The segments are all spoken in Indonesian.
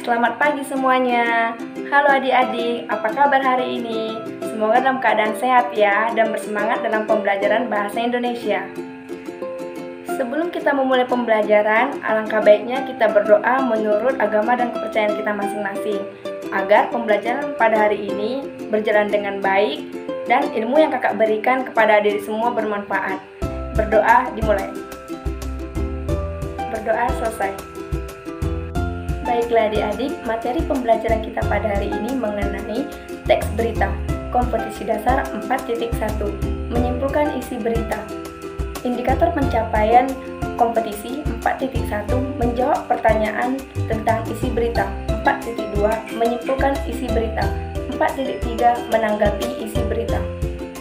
Selamat pagi semuanya. Halo adik-adik, apa kabar hari ini? Semoga dalam keadaan sehat ya dan bersemangat dalam pembelajaran bahasa Indonesia. Sebelum kita memulai pembelajaran, alangkah baiknya kita berdoa menurut agama dan kepercayaan kita masing-masing, agar pembelajaran pada hari ini berjalan dengan baik dan ilmu yang kakak berikan kepada adik semua bermanfaat. Berdoa dimulai. Berdoa selesai. Baiklah adik-adik, materi pembelajaran kita pada hari ini mengenai teks berita, kompetisi dasar 4.1, menyimpulkan isi berita. Indikator pencapaian kompetisi 4.1, menjawab pertanyaan tentang isi berita. 4.2, menyimpulkan isi berita. 4.3, menanggapi isi berita.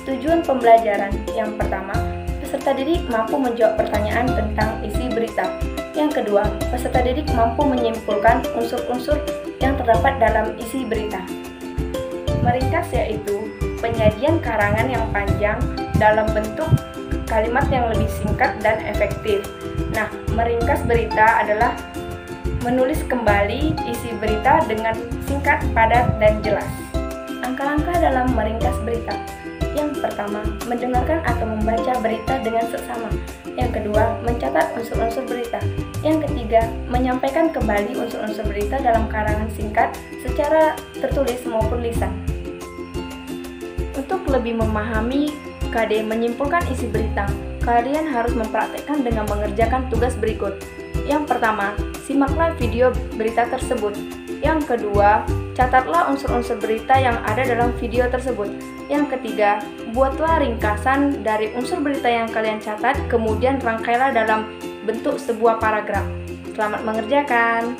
Tujuan pembelajaran yang pertama, peserta didik mampu menjawab pertanyaan tentang isi berita. Yang kedua, peserta didik mampu menyimpulkan unsur-unsur yang terdapat dalam isi berita. Meringkas yaitu penyajian karangan yang panjang dalam bentuk kalimat yang lebih singkat dan efektif. Nah, meringkas berita adalah menulis kembali isi berita dengan singkat, padat, dan jelas. Langkah-langkah dalam meringkas berita. Yang pertama, mendengarkan atau membaca berita dengan seksama. Yang kedua, mencatat unsur-unsur berita. Yang ketiga, menyampaikan kembali unsur-unsur berita dalam karangan singkat secara tertulis maupun lisan. Untuk lebih memahami KD menyimpulkan isi berita, kalian harus mempraktekkan dengan mengerjakan tugas berikut. Yang pertama, simaklah video berita tersebut. Yang kedua, catatlah unsur-unsur berita yang ada dalam video tersebut. Yang ketiga, buatlah ringkasan dari unsur berita yang kalian catat, kemudian rangkailah dalam bentuk sebuah paragraf. Selamat mengerjakan.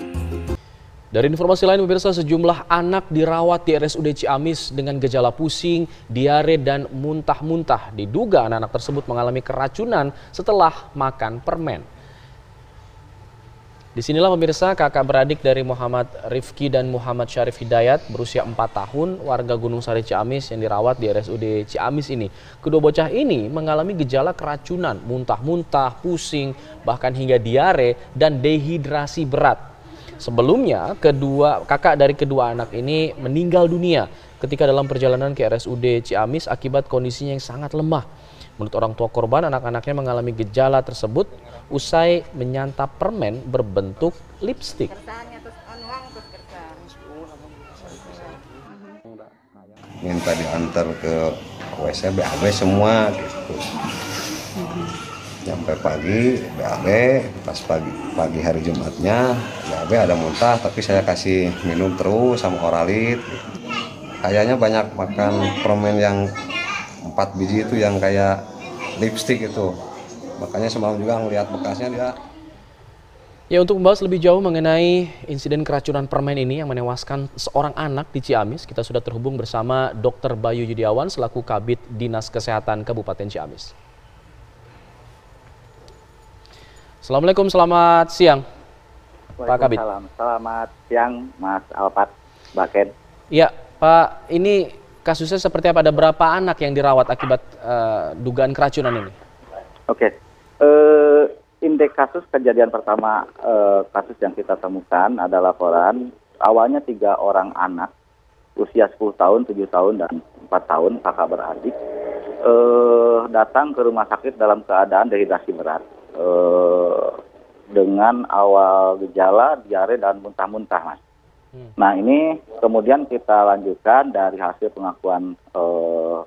Dari informasi lain, pemirsa, sejumlah anak dirawat di RSUD Ciamis dengan gejala pusing, diare, dan muntah-muntah. Diduga anak-anak tersebut mengalami keracunan setelah makan permen. Disinilah pemirsa kakak beradik dari Muhammad Rifki dan Muhammad Syarif Hidayat berusia 4 tahun warga Gunung Sari Ciamis yang dirawat di RSUD Ciamis ini. Kedua bocah ini mengalami gejala keracunan, muntah-muntah, pusing, bahkan hingga diare dan dehidrasi berat. Sebelumnya, kakak dari kedua anak ini meninggal dunia ketika dalam perjalanan ke RSUD Ciamis akibat kondisinya yang sangat lemah. Menurut orang tua korban, anak-anaknya mengalami gejala tersebut usai menyantap permen berbentuk lipstik. Minta diantar ke WC BAB semua gitu. Sampai pagi BAB, pas pagi hari Jumatnya BAB ada muntah, tapi saya kasih minum terus sama Oralit. Kayaknya banyak makan permen yang 4 biji itu yang kayak lipstik itu. Makanya semalam juga ngelihat bekasnya dia. Ya, untuk membahas lebih jauh mengenai insiden keracunan permen ini yang menewaskan seorang anak di Ciamis, kita sudah terhubung bersama Dr. Bayu Yudiawan selaku Kabid Dinas Kesehatan Kabupaten Ciamis. Assalamualaikum, selamat siang Pak Kabid. Selamat siang Mas Alpat Baken. Ya Pak, ini kasusnya seperti apa? Ada berapa anak yang dirawat akibat dugaan keracunan ini? Oke, indeks kasus kejadian pertama, kasus yang kita temukan ada laporan awalnya 3 orang anak usia 10 tahun, 7 tahun, dan 4 tahun, kakak beradik, datang ke rumah sakit dalam keadaan dehidrasi berat dengan awal gejala diare dan muntah-muntah, Mas. Nah, ini kemudian kita lanjutkan dari hasil pengakuan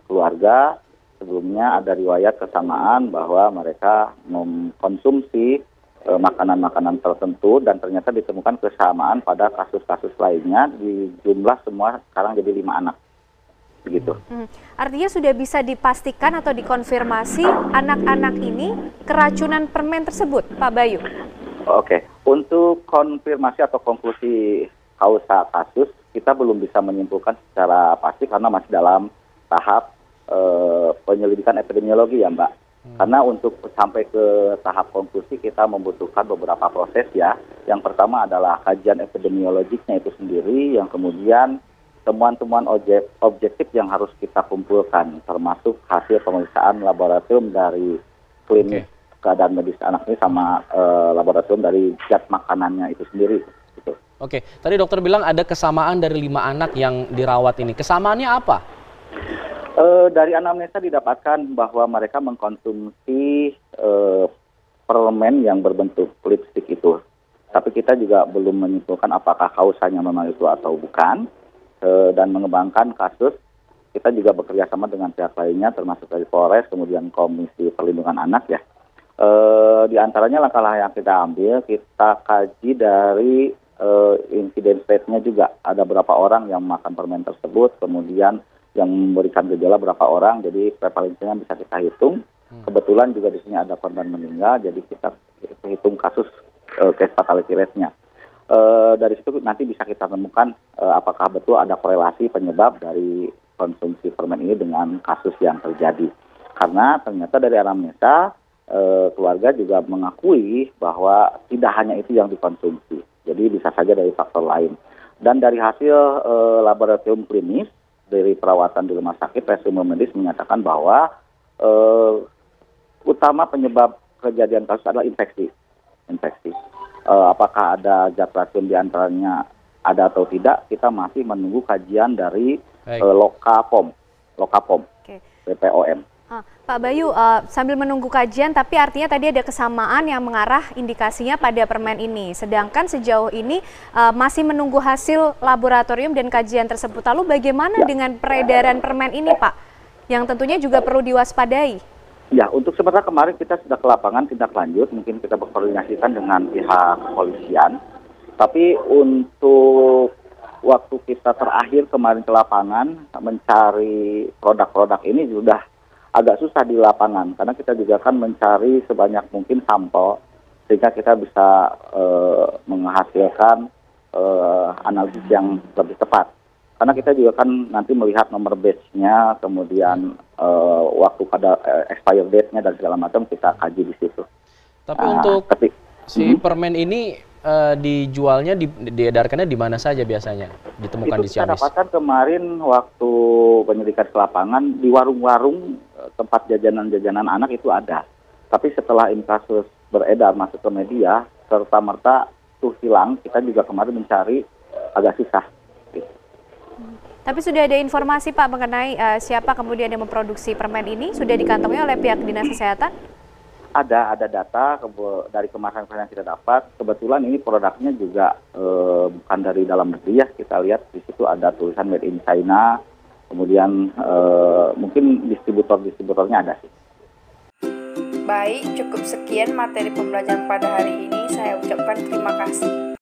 keluarga. Sebelumnya ada riwayat kesamaan bahwa mereka mengkonsumsi makanan-makanan tertentu dan ternyata ditemukan kesamaan pada kasus-kasus lainnya di jumlah semua sekarang jadi 5 anak. Begitu. Artinya sudah bisa dipastikan atau dikonfirmasi anak-anak ini keracunan permen tersebut, Pak Bayu? Oke, untuk konfirmasi atau konklusi kausa kasus kita belum bisa menyimpulkan secara pasti karena masih dalam tahap penyelidikan epidemiologi ya Mbak. Karena untuk sampai ke tahap konklusi kita membutuhkan beberapa proses ya. Yang pertama adalah kajian epidemiologiknya itu sendiri, yang kemudian temuan-temuan objektif yang harus kita kumpulkan, termasuk hasil pemeriksaan laboratorium dari klinik keadaan medis anak ini sama laboratorium dari zat makanannya itu sendiri. Gitu. Oke, tadi dokter bilang ada kesamaan dari 5 anak yang dirawat ini. Kesamaannya apa? Dari anamnesa didapatkan bahwa mereka mengkonsumsi permen yang berbentuk lipstik itu. Tapi kita juga belum menyimpulkan apakah kausanya memang itu atau bukan. Dan mengembangkan kasus, kita juga bekerja sama dengan pihak lainnya, termasuk dari Polres, kemudian Komisi Perlindungan Anak ya. Di antaranya langkah-langkah yang kita ambil, kita kaji dari insiden rate-nya juga. Ada berapa orang yang makan permen tersebut, kemudian yang memberikan gejala berapa orang, jadi prevalensinya bisa kita hitung. Kebetulan juga di sini ada korban meninggal, jadi kita hitung kasus case fatality rate-nya. Dari situ nanti bisa kita temukan apakah betul ada korelasi penyebab dari konsumsi permen ini dengan kasus yang terjadi. Karena ternyata dari anamnesa keluarga juga mengakui bahwa tidak hanya itu yang dikonsumsi, jadi bisa saja dari faktor lain. Dan dari hasil laboratorium klinis dari perawatan di rumah sakit, resume medis menyatakan bahwa utama penyebab kejadian kasus adalah infeksi. Apakah ada zat racun di antaranya ada atau tidak, kita masih menunggu kajian dari Lokapom, Oke. BPOM. Pak Bayu, sambil menunggu kajian, tapi artinya tadi ada kesamaan yang mengarah indikasinya pada permen ini. Sedangkan sejauh ini masih menunggu hasil laboratorium dan kajian tersebut. Lalu bagaimana dengan peredaran permen ini, Pak? Yang tentunya juga perlu diwaspadai. Ya, untuk sementara kemarin kita sudah ke lapangan tindak lanjut, mungkin kita berkoordinasikan dengan pihak kepolisian. Tapi untuk waktu kita terakhir kemarin ke lapangan mencari produk-produk ini sudah agak susah di lapangan, karena kita juga kan mencari sebanyak mungkin sampel sehingga kita bisa menghasilkan analisis yang lebih tepat. Karena kita juga kan nanti melihat nomor batch-nya, kemudian waktu pada expire date-nya dan segala macam kita kaji di situ. Tapi untuk si permen ini dijualnya, diedarkannya di mana saja biasanya ditemukan di Ciamis? Kita dapatkan kemarin waktu penyelidikan ke lapangan di warung-warung tempat jajanan-jajanan anak itu ada. Tapi setelah ini kasus beredar masuk ke media, serta-merta tuh hilang, kita juga kemarin mencari agak susah. Tapi sudah ada informasi Pak mengenai siapa kemudian yang memproduksi permen ini? Sudah dikantongi oleh pihak Dinas Kesehatan? Ada data dari kemarin yang kita dapat. Kebetulan ini produknya juga bukan dari dalam negeri ya. Kita lihat di situ ada tulisan Made in China. Kemudian mungkin distributornya ada sih. Baik, cukup sekian materi pembelajaran pada hari ini. Saya ucapkan terima kasih.